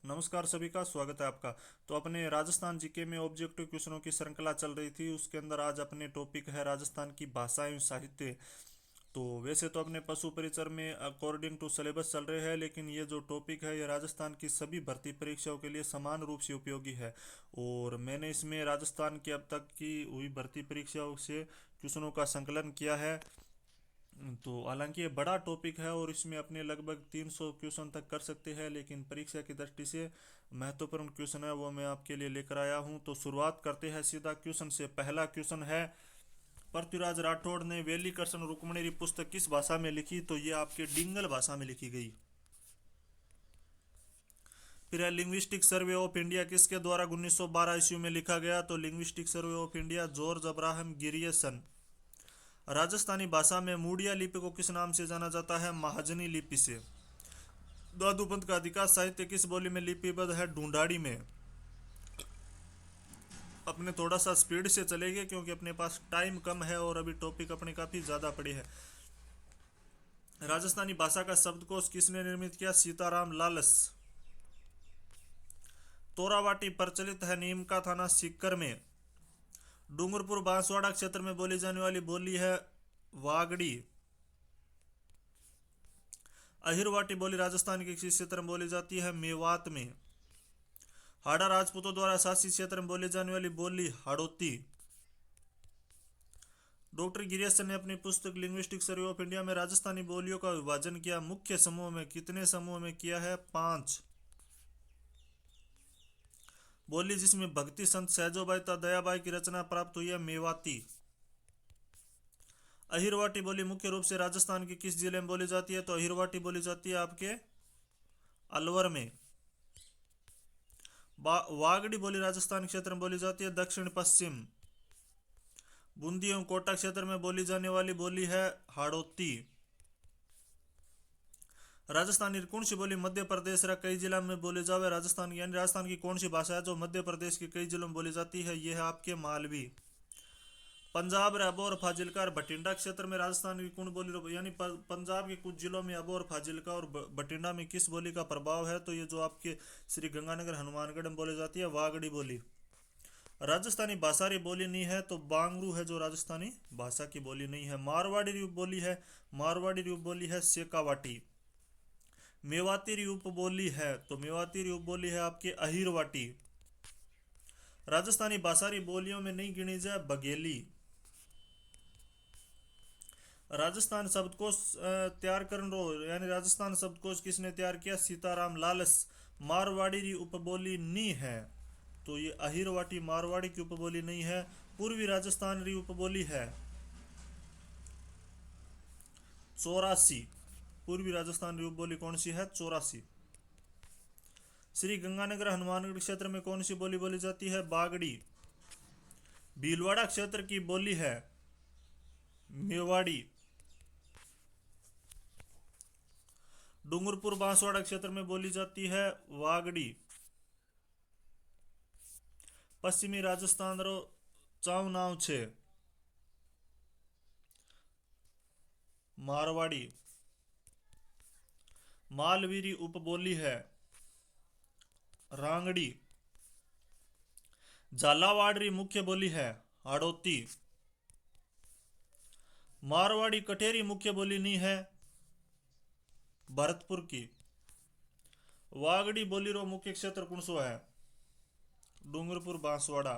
नमस्कार सभी का स्वागत है आपका। तो अपने राजस्थान जीके में ऑब्जेक्टिव क्वेश्चनों की श्रृंखला चल रही थी, उसके अंदर आज अपने टॉपिक है राजस्थान की भाषा एवं साहित्य। तो वैसे तो अपने पशु परिचर में अकॉर्डिंग टू सिलेबस चल रहे हैं, लेकिन ये जो टॉपिक है ये राजस्थान की सभी भर्ती परीक्षाओं के लिए समान रूप से उपयोगी है। और मैंने इसमें राजस्थान की अब तक की हुई भर्ती परीक्षाओं से क्वेश्चनों का संकलन किया है। तो हालांकि ये बड़ा टॉपिक है और इसमें अपने लगभग 300 क्वेश्चन तक कर सकते हैं, लेकिन परीक्षा की दृष्टि से महत्वपूर्ण क्वेश्चन है वो मैं आपके लिए लेकर आया हूं। तो शुरुआत करते हैं सीधा क्वेश्चन से। पहला क्वेश्चन है, पृथ्वीराज राठौड़ ने वेली कृष्ण रुक्मणी पुस्तक किस भाषा में लिखी? तो ये आपके डिंगल भाषा में लिखी गई। फिर है, लिंग्विस्टिक सर्वे ऑफ इंडिया किसके द्वारा 1912 ईस्वी में लिखा गया? तो linguistic survey of India George Abraham Grierson. Rajasthani भाषा में मूडिया लिपि को किस नाम से जाना जाता है? महाजनी लिपि से। दादूपंत का अधिकांश साहित्य किस बोली में लिपिबद्ध है? ढूंढाड़ी में। अपने थोड़ा सा स्पीड से चलेंगे क्योंकि अपने पास टाइम कम है और अभी टॉपिक अपने काफी ज्यादा पड़े हैं। राजस्थानी भाषा का शब्दकोश किसने निर्मित किया? सीताराम लालस। तोरावाटी प्रचलित है नीम का थाना सीकर में। डूंगरपुर बांसवाड़ा क्षेत्र में बोली जाने वाली बोली है वागड़ी। अहिरवाटी बोली राजस्थान के किस क्षेत्र में बोली जाती है? मेवात में। हाड़ा राजपूतों द्वारा शासित क्षेत्र में बोली जाने वाली बोली हाड़ौती। डॉक्टर गिरियसन ने अपनी पुस्तक लिंग्विस्टिक सर्वे ऑफ इंडिया में राजस्थानी बोलियों का विभाजन किया। मुख्य समूह में कितने समूह में किया है? 5 बोली जिसमें भक्ति संत सहजोबाई तथा दयाबाई की रचना प्राप्त हुई है मेवाती। अहिरवाटी बोली मुख्य रूप से राजस्थान के किस जिले में बोली जाती है? तो अहिरवाटी बोली जाती है आपके अलवर में। वागड़ी बोली राजस्थान क्षेत्र में बोली जाती है दक्षिण पश्चिम। बूंदी एवं कोटा क्षेत्र में बोली जाने वाली बोली है हाड़ौती। राजस्थानी कौन सी बोली मध्य प्रदेश रा कई जिला में बोले जावे? राजस्थान यानी राजस्थान की कौन सी भाषा है जो मध्य प्रदेश के कई जिलों में बोली जाती है? यह है आपके मालवी। पंजाब रे अबोर फाजिलका और बठिंडा क्षेत्र में राजस्थान की कौन बोली यानी पंजाब के कुछ जिलों में अबोर फाजिलका और बठिंडा में किस बोली का प्रभाव है? तो ये जो आपके श्री गंगानगर हनुमानगढ़ में बोली जाती है वागड़ी बोली। राजस्थानी भाषा री बोली नहीं है तो बांगरू है जो राजस्थानी भाषा की बोली नहीं है। मारवाड़ी रूप बोली है, मारवाड़ी रूप बोली है शेकावाटी। मेवाती री उप बोली है तो मेवाती री उप बोली है आपकी अहिरवाटी। राजस्थानी भाषा री बोलियों में नहीं गिनी जाए बघेली। राजस्थान शब्दकोश तैयार करन रो यानी राजस्थान शब्दकोश किसने तैयार किया? सीताराम लालस। मारवाड़ी री उपबोली नी है तो ये अहिरवाटी मारवाड़ी की उपबोली नहीं है। पूर्वी राजस्थान री उपबोली है 84। पूर्वी राजस्थान री उपबोली कौन सी है? 84। श्री गंगानगर हनुमानगढ़ क्षेत्र में कौन सी बोली बोली जाती है? बागड़ी। भीलवाड़ा क्षेत्र की बोली है मेवाड़ी। डूंगरपुर बांसवाड़ा क्षेत्र में बोली जाती है वागड़ी। पश्चिमी राजस्थान रो चाव नाव छे मारवाड़ी। मालवीरी उपबोली है रांगड़ी। झालावाड़ मुख्य बोली है हाड़ौती। मारवाड़ी कठेरी मुख्य बोली नहीं है भरतपुर की। वागड़ी बोली रो मुख्य क्षेत्र कौन सो है? डूंगरपुर बांसवाड़ा।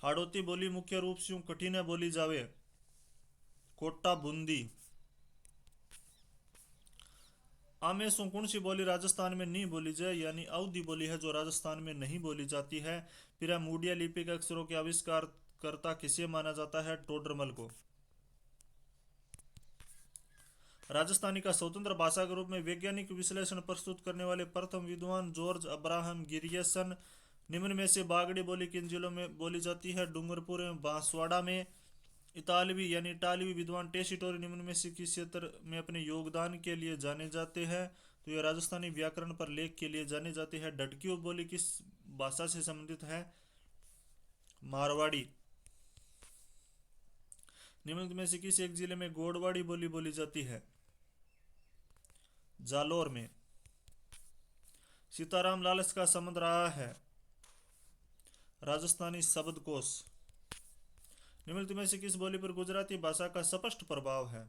हाड़ौती बोली मुख्य रूप से कठिन बोली जावे कोटा बूंदी। आमे सो कौन सी बोली राजस्थान में नहीं बोली जाए यानी अवधी बोली है जो राजस्थान में नहीं बोली जाती है। फिर मूडिया लिपि के अक्षरों के आविष्कार करता किसे माना जाता है? टोडरमल को। राजस्थानी का स्वतंत्र भाषा के रूप में वैज्ञानिक विश्लेषण प्रस्तुत करने वाले प्रथम विद्वान जॉर्ज अब्राहम गिरियसन। निम्न में से बागड़ी बोली किन जिलों में बोली जाती है? डूंगरपुर एवं बांसवाड़ा में। इतालवी यानी इटालवी विद्वान टेसिटोरी निम्न में से किस क्षेत्र में अपने योगदान के लिए जाने जाते हैं? तो यह राजस्थानी व्याकरण पर लेख के लिए जाने जाते हैं। डटकी बोली किस भाषा से संबंधित है? मारवाड़ी। निम्न में से किस एक जिले में गोडवाड़ी बोली बोली जाती है? जालोर में। सीताराम लालच का संबंध रहा है। राजस्थानी शब्दकोश। निम्नलिखित में से किस बोली पर गुजराती भाषा का स्पष्ट प्रभाव है?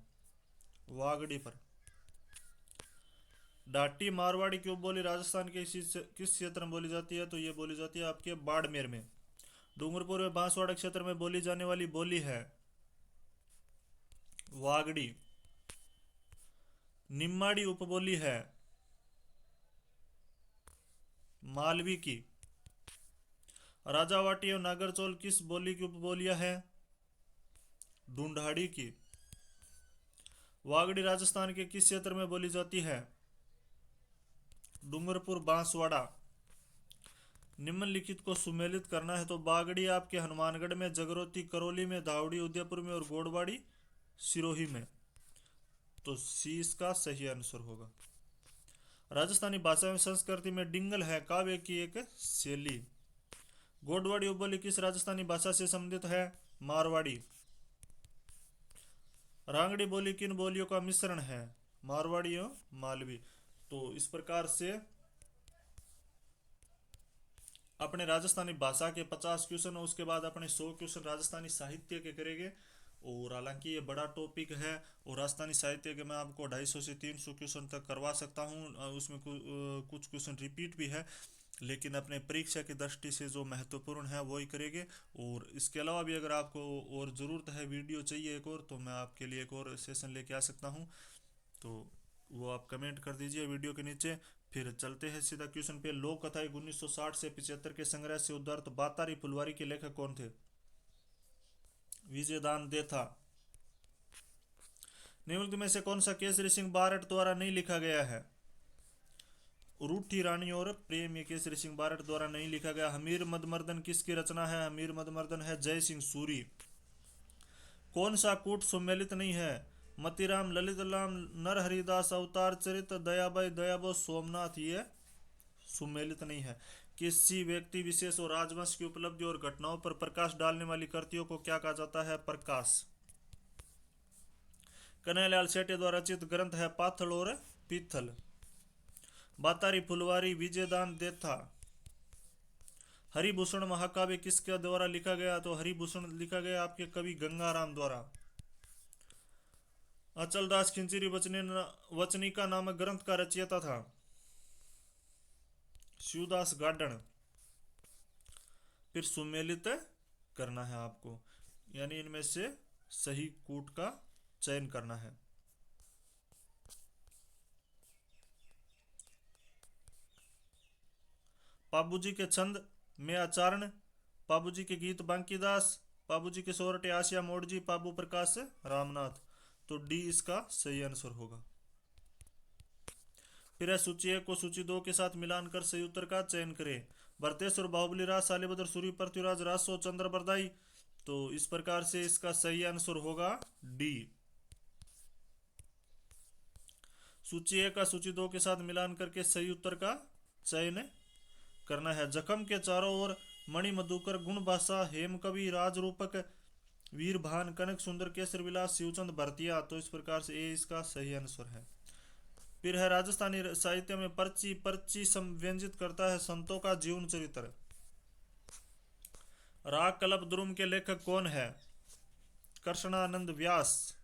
वागड़ी पर। डाटी मारवाड़ी की उपबोली राजस्थान के किस क्षेत्र में बोली जाती है? तो ये बोली जाती है आपके बाड़मेर में। डूंगरपुर में बांसवाड़ा क्षेत्र में बोली जाने वाली बोली है वागड़ी। निम्माड़ी उपबोली है मालवी की। राजावाटी और नागरचौल किस बोली की उपबोलियां हैं? ढूंढाड़ी की। वागड़ी राजस्थान के किस क्षेत्र में बोली जाती है? डूंगरपुर बांसवाड़ा। निम्नलिखित को सुमेलित करना है तो बागड़ी आपके हनुमानगढ़ में, जगरोती करौली में, धावड़ी उदयपुर में और गोड़वाड़ी सिरोही में। तो सी इसका सही आंसर होगा। राजस्थानी भाषा में संस्कृति में डिंगल है काव्य की एक शैली। गोड़वाड़ी उपबोली किस राजस्थानी भाषा से संबंधित है? मारवाड़ी। रांगड़ी बोली किन बोलियों का मिश्रण है? मारवाड़ी और मालवी। तो इस प्रकार से अपने राजस्थानी भाषा के 50 क्वेश्चन और उसके बाद अपने 100 क्वेश्चन राजस्थानी साहित्य के करेंगे। और हालांकि ये बड़ा टॉपिक है और राजस्थानी साहित्य के मैं आपको 250 से 300 क्वेश्चन तक करवा सकता हूँ। उसमें कुछ क्वेश्चन रिपीट भी है, लेकिन अपने परीक्षा की दृष्टि से जो महत्वपूर्ण है वही करेंगे। और इसके अलावा भी अगर आपको और ज़रूरत है, वीडियो चाहिए एक और, तो मैं आपके लिए एक और सेशन लेके आ सकता हूँ। तो वो आप कमेंट कर दीजिए वीडियो के नीचे। फिर चलते हैं सीधा क्वेश्चन पे। लोक कथाएं 1960 से 75 के संग्रह से उद्धृत बातारी फुलवारी के लेखक कौन थे? विजयदान देथा। निम्नलिखित में से कौन सा केसरी सिंह बारट द्वारा नहीं लिखा गया है? रूठी रानी और प्रेम, ये केसरी सिंह बारट द्वारा नहीं लिखा गया। हमीर मदमर्दन किसकी रचना है? हमीर मदमर्दन है जय सिंह सूरी। कौन सा कूट सुमेलित नहीं है? मतीराम, ललित राम, नरहरिदास, अवतार चरित, दयाबाई, दयाबो, सोमनाथ, ये सुमेलित नहीं है। किसी व्यक्ति विशेष और राजवंश की उपलब्धि और घटनाओं पर प्रकाश डालने वाली कृतियों को क्या कहा जाता है? प्रकाश। कन्हैयालाल शेट्टी द्वारा रचित ग्रंथ है पाथल और पीथल। बातारी फुलवारी, विजयदान देथा। हरिभूषण महाकाव्य किसके द्वारा लिखा गया? तो हरिभूषण लिखा गया आपके कवि गंगाराम द्वारा। अचलदास खिंचीरी वचनिका नामक ग्रंथ का रचयिता था शिवदास गाडन। फिर सुमेलित करना है आपको, यानी इनमें से सही कूट का चयन करना है। पाबूजी के छंद में आचरण, पाबूजी के गीत बांकीदास, पाबूजी के सोरठे आसिया मोड़जी, पाबू प्रकाश रामनाथ। तो डी इसका सही आंसर होगा। फिर है सूची 1 को सूची 2 के साथ मिलान कर सही उत्तर का चयन करें। भरतेश्वर, बाहुबली राज, सालिभद्र, सूरी, पृथ्वीराज, रासो, चंद्र बरदाई। तो इस प्रकार से इसका सही आंसर होगा डी। सूची 1 का सूची 2 के साथ मिलान करके सही उत्तर का चयन करना है। जखम के चारों ओर, मणि मधुकर, गुण भाषा, हेम कवि, राजरूपक, वीर भान, कनक सुंदर, केसर विलास, शिवचंद भरतिया। तो इस प्रकार से ए इसका सही आंसर है। फिर है राजस्थानी साहित्य में पर्ची पर्ची व्यंजित करता है संतों का जीवन चरित्र। राग कल्प द्रुम के लेखक कौन है? कृष्णानंद व्यास।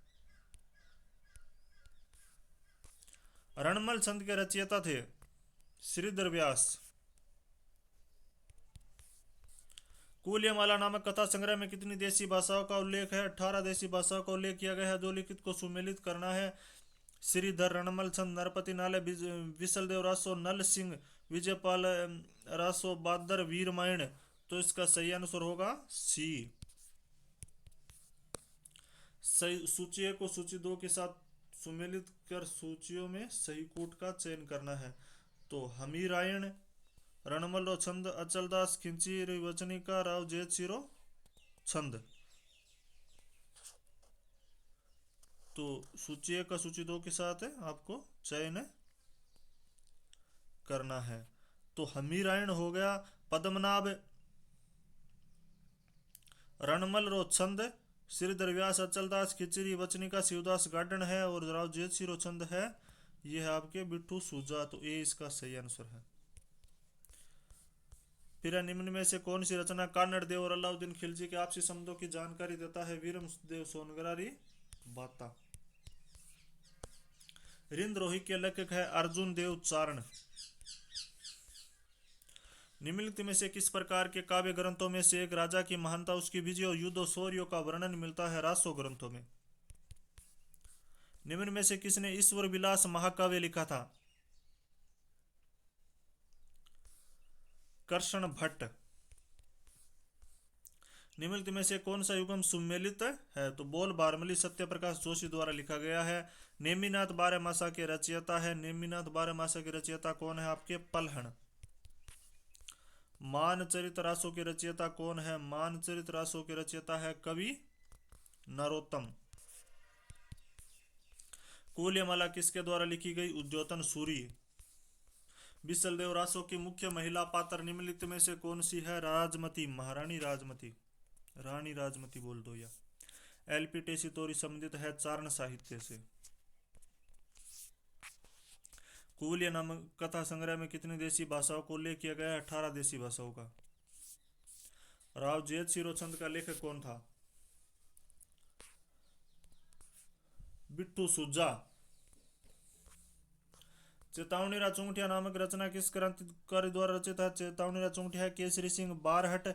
रणमल छंद के रचयिता थे श्रीधर व्यास। कुलियमाला नामक कथा संग्रह में कितनी देशी भाषाओं का उल्लेख है? 18 देशी भाषाओं का उल्लेख किया गया है। जो लिखित को सुमेलित करना है। श्रीधर, रणमल छंद, नरपति नाले, विशलदेव रासो, नल सिंह, विजयपाल रासो, बादर, वीरमायण। तो इसका सही आंसर होगा सी। सूची 1 को सूची 2 के साथ सुमेलित कर सूचियों में सही कूट का चयन करना है। तो हमीरायण, रणमल रो छंद, अचलदास खिंची वचनिका, राव जेत सिरो छंद। तो सूची 1 का सूची 2 के साथ आपको चयन करना है। तो हमीरायण हो गया, पद्मनाभ, रणमल रो छंद, श्रीधर व्यास, अचलदास खिचरी वचनिका, शिवदास गार्डन है और राव जेत सिरो छंद है। ये है आपके बिट्टू सूजा। तो ए इसका सही आंसर है। फिर निम्न में से कौन सी रचना कानड़ देव और अलाउद्दीन खिलजी के आपसी संबंधों की जानकारी देता है? वीरम देव सोनगरारी बाता। रिंद्रोही के लेखक है अर्जुन देव चारण। निम्नलिखित में से किस प्रकार के काव्य ग्रंथों में से एक राजा की महानता, उसकी विजय और युद्ध शौर्यों का वर्णन मिलता है? रासो ग्रंथों में। निम्न में से किसने ईश्वर विलास महाकाव्य लिखा था? कर्षण भट्ट। निम्नलिखित में से कौन सा युगम सुमेलित है? तो बोल बारमली सत्य प्रकाश जोशी द्वारा लिखा गया है। नेमिनाथ बारहमासा के रचयिता है। नेमिनाथ बारहमासा के रचयिता कौन है आपके? पलहन। मानचरित रासो के रचयिता कौन है? मानचरित रासो के रचयिता है कवि नरोत्तम। कुल्यमाला किसके द्वारा लिखी गई? उद्योतन सूरी। बिसल देव रासो की मुख्य महिला पात्र निम्नलिखित में से कौन सी है? राजमती, महारानी राजमती, रानी राजमती बोल दो। या एलपी टेसी तोरी संबंधित है चारण साहित्य से। कुल्य नामक कथा संग्रह में कितनी देसी भाषाओं को उल्लेख किया गया है? 18 देसी भाषाओं का। राव जेठ सिरो छंद का लेखक कौन था? बिट्टू सुजा। चेतावनी चौंटिया नामक रचना किस क्रांतिकारी द्वारा रचित है? चेतावनी चौंटिया केसरी सिंह बारहट।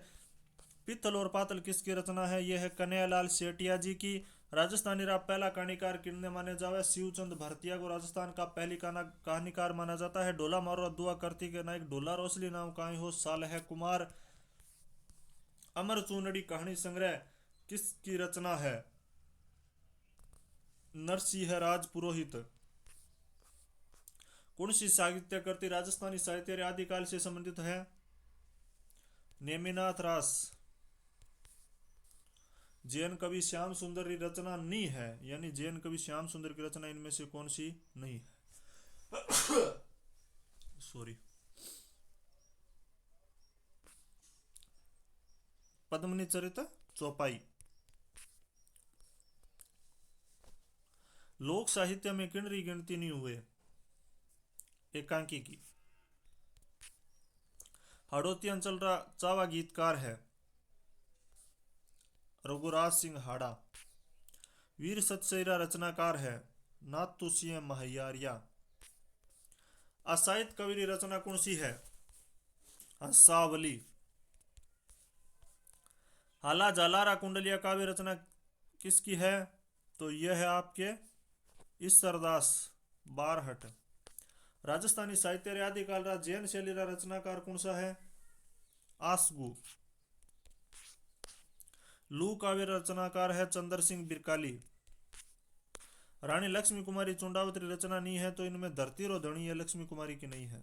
पित्तल और पातल किसकी रचना है? यह है कन्हैयालाल सेठिया जी की। राजस्थानी रा पहला कहानीकार किन्ने माने जावे? शिवचंद भारतीय को राजस्थान का पहली कहानीकार माना जाता है। ढोला मारो दुआ करती के नायक ढोला रोसली नाम का हो साल है कुमार। अमर चूनड़ी कहानी संग्रह किसकी रचना है? नरसिंह राज पुरोहित। कौन सी साहित्य कृति राजस्थानी साहित्य आदिकाल से संबंधित है? नेमिनाथ रास। जैन कवि श्याम सुंदर की रचना नहीं है, यानी जैन कवि श्याम सुंदर की रचना इनमें से कौन सी नहीं है? सॉरी। पद्मिनी चरित चौपाई। लोक साहित्य में किनरी गिनती नहीं हुए? एकांकी की। हाड़ौती अंचल का चावा गीतकार है रघुराज सिंह हाड़ा। वीर सतसैरा रचनाकार है नाथू सिंह महयारिया। असाहित्य कवि की रचना कौन सी है? हंसावली। हाला जालारा कुंडलिया काव्य रचना किसकी है? तो यह है आपके ईश्वरदास बारहट। राजस्थानी साहित्य आदिकाल रा जैन शैली रा रचनाकार कौन सा है? आसगु। लू काव्य रचनाकार है चंद्र सिंह बिरकाली। रानी लक्ष्मी कुमारी चुंडावती रचना नहीं है, तो इनमें धरती रो धनी है लक्ष्मी कुमारी की नहीं है।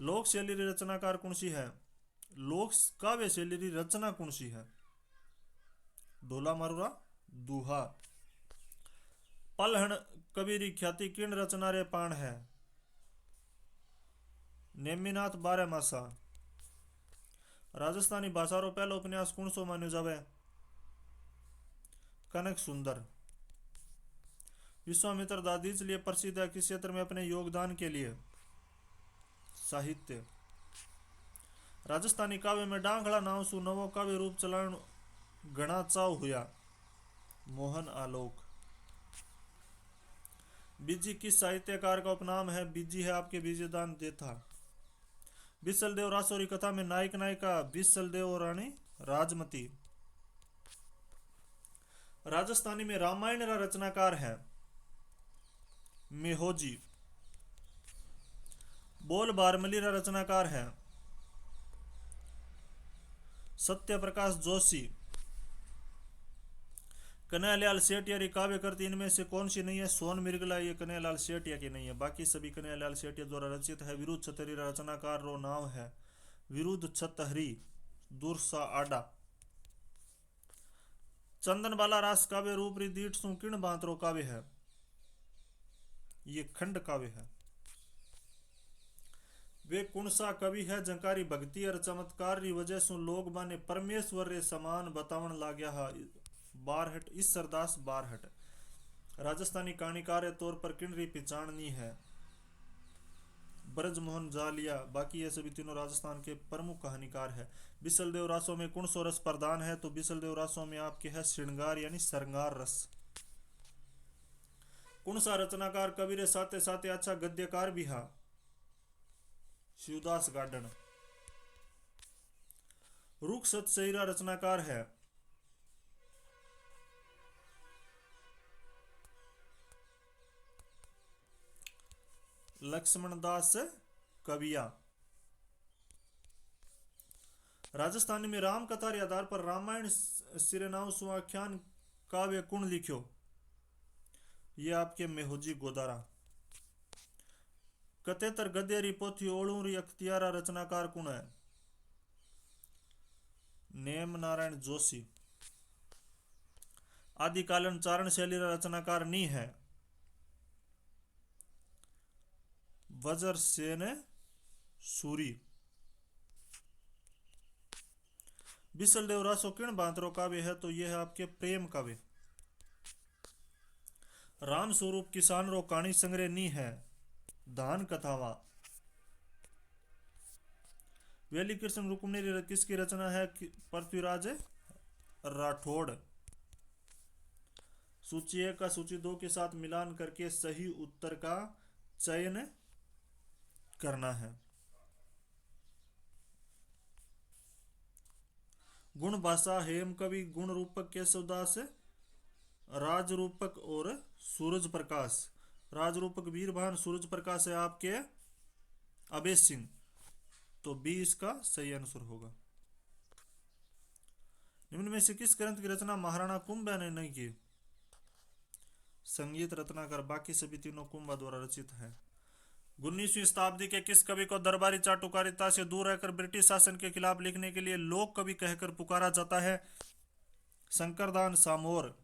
लोक शैली रचनाकार कौन सी है? लोक काव्य शैली रचना कौन सी है? ढोला मारुरा दूहा। पलहन कबीरी ख्याति किन रचना रे पाण है? नेमिनाथ बारहमासा। राजस्थानी भाषा रो पहला उपन्यास कौन सो मान्यो जावे? कनक सुंदर। विश्वामित्र दादीज लिए प्रसिद्ध है किस क्षेत्र में अपने योगदान के लिए? साहित्य। राजस्थानी काव्य में डांगड़ा नाव सु नवो काव्य रूप चलाण घना चाव हुआ? मोहन आलोक। बीजी किस साहित्यकार का उपनाम है? बीजी है आपके बीजेदान देथा। बिसल देव रासोरी कथा में नायक नायिका बिसल देव और रानी राजमती। राजस्थानी में रामायण का रचनाकार है मेहोजी। बोल बारमली का रचनाकार है सत्य प्रकाश जोशी। कन्हैयालाल सेठिया की काव्य कृति इनमें से कौन सी नहीं है? सोन मिर्गला ये कन्हैयालाल सेठिया की नहीं है, बाकी सभी कन्हैयालाल सेठिया द्वारा रचित है। विरुद्ध छतरी रचनाकार रो नाम है विरुद्ध छतहरी दुर्सा आडा। चंदनबाला रास काव्य रूप दीठ सु किण बांतरो काव्य है? ये खंड काव्य है। वे कौन सा कवि है जंकारी भक्ति और चमत्कार की वजह से लोग माने परमेश्वर रे समान बतावन लाग्या है? बारहट, ईश्वरदास बारहट। राजस्थानी कहानीकार के तौर पर किन री पहचान नहीं है? ब्रजमोहन जालिया, बाकी ये सभी तीनों राजस्थान के प्रमुख कहानीकार है। बिसलदेव रासों में कौन सो रस प्रधान है? तो बिसलदेव रासों में आपके है श्रृंगार यानी श्रृंगार रस। कौन सा रचनाकार कबीर साथे साथे अच्छा गद्यकार भी है? शिवदास गार्डन। रुख सतसईरा रचनाकार है? लक्ष्मण दास कविया। राजस्थानी में राम कथा के आधार पर रामायण सिरनाव सुआख्यान काव्य कुण लिख्यो? ये आपके मेहुजी गोदारा। कतेतर गद्यरी पोथी ओळूरी अख्तियारा रचनाकार कुण है? नेम नारायण जोशी। आदिकालन चारण शैली रचनाकार नी है? वज्र सेन सूरी। बिसलदेव रासो किन बांतरो काव्य है? तो यह है आपके प्रेम काव्य। राम स्वरूप किसान रो कहानी संग्रह नी है? दान कथावा। वेली कृष्ण रुक्मिणी किसकी रचना है? पृथ्वीराज राठौड़। सूची 1 का सूची 2 के साथ मिलान करके सही उत्तर का चयन करना है। गुण भाषा हेम कवि, गुण रूपक केशवदास, राज रूपक और सूरज प्रकाश। राज रूपक वीरभान, सूरज प्रकाश है आपके अभेश सिंह। तो 20 का सही आंसर होगा। निम्न में से किस ग्रंथ की रचना महाराणा कुंभा ने नहीं की? संगीत रत्नाकर, बाकी सभी तीनों कुंभा द्वारा रचित है। 19वीं शताब्दी के किस कवि को दरबारी चाटुकारिता से दूर रहकर ब्रिटिश शासन के खिलाफ लिखने के लिए लोक कवि कहकर पुकारा जाता है? शंकरदान सामोर।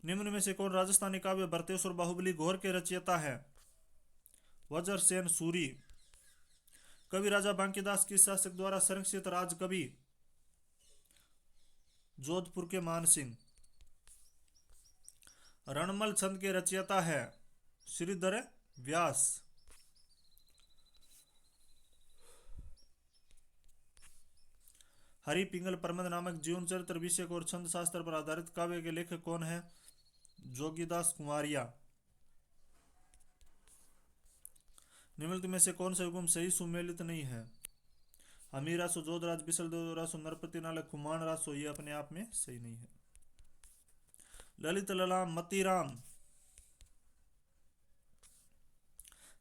निम्न में से कौन राजस्थानी काव्य भरतेश्वर बाहुबली घोर के रचयिता है? वज्र सेन सूरी। कवि राजा बांकीदास किस शासक द्वारा संरक्षित राज कवि? जोधपुर के मान सिंह। रणमल छंद के रचयिता है? श्रीधर व्यास। हरि पिंगल प्रबंध नामक जीवन चरित्र विषय और छंद शास्त्र पर आधारित काव्य के लेखक कौन है? जोगीदास कुमारिया। निम्नलिखित में से कौन सा युग्म सही सुमेलित नहीं है? हमीर रासो, जोधराज, बिसलदेव रासो, नरपति नालक, कुमान रासो, ये अपने आप में सही नहीं है। ललित ललाम, मतीराम।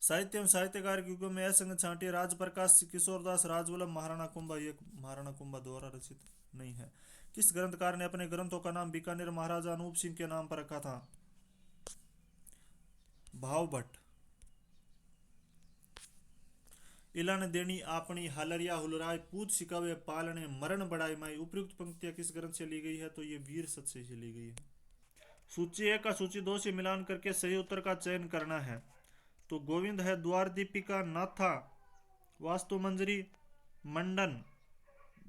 साहित्य एवं साहित्यकार के युग में असंग छांटिया, राजप्रकाश, किशोरदास, राजवल्लभ, महाराणा कुंभा, ये महाराणा कुंभा द्वारा रचित नहीं है। किस ग्रंथकार ने अपने ग्रंथों का नाम बीकानेर महाराजा अनूप सिंह के नाम पर रखा था? भाव भट्ट। इलान देनी आपनी हालरिया हुलराय, पूत सिकावे पालने मरण बढ़ाई माई। उपयुक्त पंक्तियां किस ग्रंथ से ली गई है? तो ये वीर सत्य से ली गई है। सूची 1 का सूची 2 से मिलान करके सही उत्तर का चयन करना है। तो गोविंद है द्वार दीपिका, नाथा, वास्तु मंजरी, मंडन,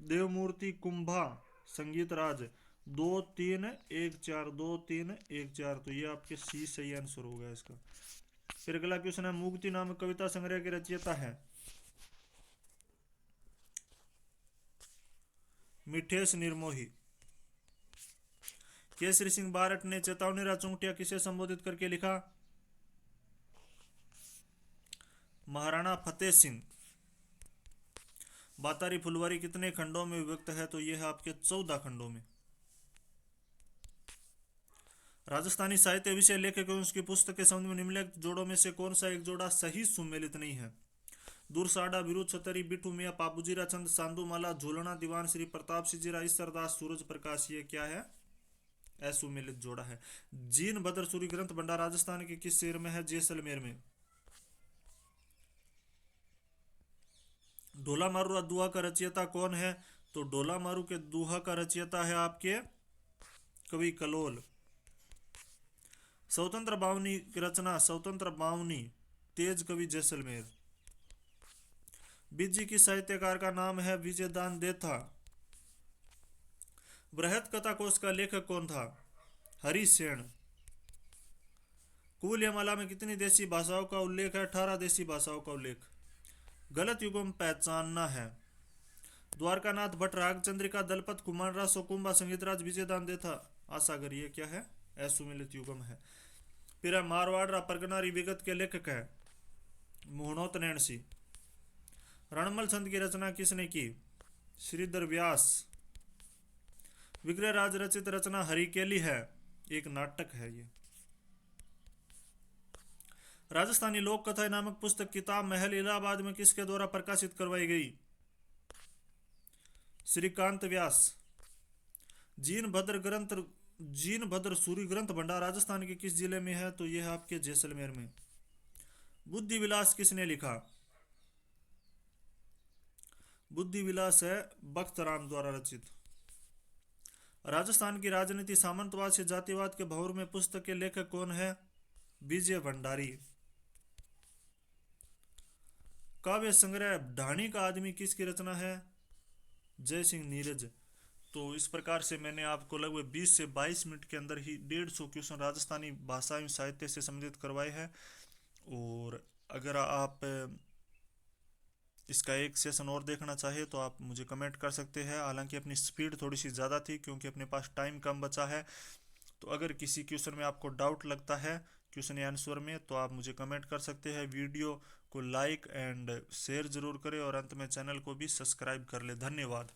देवमूर्ति, कुंभा, संगीत राज। 2 3 1 4, 2 3 1 4, तो ये आपके सी सही आंसर होगा इसका। फिर अगला क्वेश्चन है, मुक्ति नाम कविता संग्रह के रचयिता है? मिठेश निर्मोही। केसरी सिंह बारट ने चेतावनी रा चूंटिया किसे संबोधित करके लिखा? महाराणा फतेह सिंह। बातारी फुलवारी कितने खंडों में विभक्त है? तो यह है आपके 14 खंडों में। राजस्थानी साहित्य विषय लेखक एवं उसकी पुस्तक के संबंध में निम्नलिखित जोड़ों में से कौन सा एक जोड़ा सही सुमेलित नहीं है? दूरसाडा, विरुद्ध छतरी, बिटू मियाँ, पाबूजीरा चंद, सांदूमाला, झूलना, दीवान श्री प्रताप सिंह जीरा, ईश्वरदास, सूरज प्रकाश, ये क्या है? असुमेलित जोड़ा है। जीन भद्र सूरी ग्रंथ भंडार राजस्थान के किस शहर में है? जैसलमेर में। ढोला मारू दुहा का रचयिता कौन है? तो ढोला मारू के दुहा का रचयिता है आपके कवि कलोल। स्वतंत्र बावनी की रचना? स्वतंत्र बावनी, तेज कवि, जैसलमेर। बिज्जी की साहित्यकार का नाम है विजयदान देथा। बृहत कथा कोश का लेखक कौन था? हरि सेन। कुल ये माला में कितनी देशी भाषाओं का उल्लेख है? 18 देशी भाषाओं का उल्लेख। गलत युगम पहचानना है। द्वारकानाथ भट्ट राग चंद्रिका दलपत कुमारराज सोकुंबा संगीतराज विजयदान देथा आसागर, ये क्या है? असुमिलित युगम है। फिर मारवाड़ परगना विगत के लेखक है मोहनोत नैणसी। रणमल छंद की रचना किसने की? श्रीधर व्यास। विग्रह राज रचित रचना हरिकेली है, एक नाटक है ये। राजस्थानी लोक कथा नामक पुस्तक किताब महल इलाहाबाद में किसके द्वारा प्रकाशित करवाई गई? श्रीकांत व्यास। जीन भद्र सूरी ग्रंथ भंडार राजस्थान के किस जिले में है? तो यह है आपके जैसलमेर में। बुद्धि विलास किसने लिखा? बुद्धि विलास है बख्तराम द्वारा रचित। राजस्थान की राजनीति सामंतवाद से जातिवाद के भौर में पुस्तक के लेखक कौन है? विजय भंडारी। काव्य संग्रह ढाणी का आदमी किसकी रचना है? जय सिंह नीरज। तो इस प्रकार से मैंने आपको लगभग 20 से 22 मिनट के अंदर ही 150 क्वेश्चन राजस्थानी भाषा एवं साहित्य से संबंधित करवाए हैं। और अगर आप इसका एक सेशन और देखना चाहे तो आप मुझे कमेंट कर सकते हैं। हालांकि अपनी स्पीड थोड़ी सी ज़्यादा थी क्योंकि अपने पास टाइम कम बचा है। तो अगर किसी क्वेश्चन में आपको डाउट लगता है क्वेश्चन या आंसर में, तो आप मुझे कमेंट कर सकते हैं। वीडियो को लाइक एंड शेयर जरूर करें और अंत में चैनल को भी सब्सक्राइब कर ले। धन्यवाद।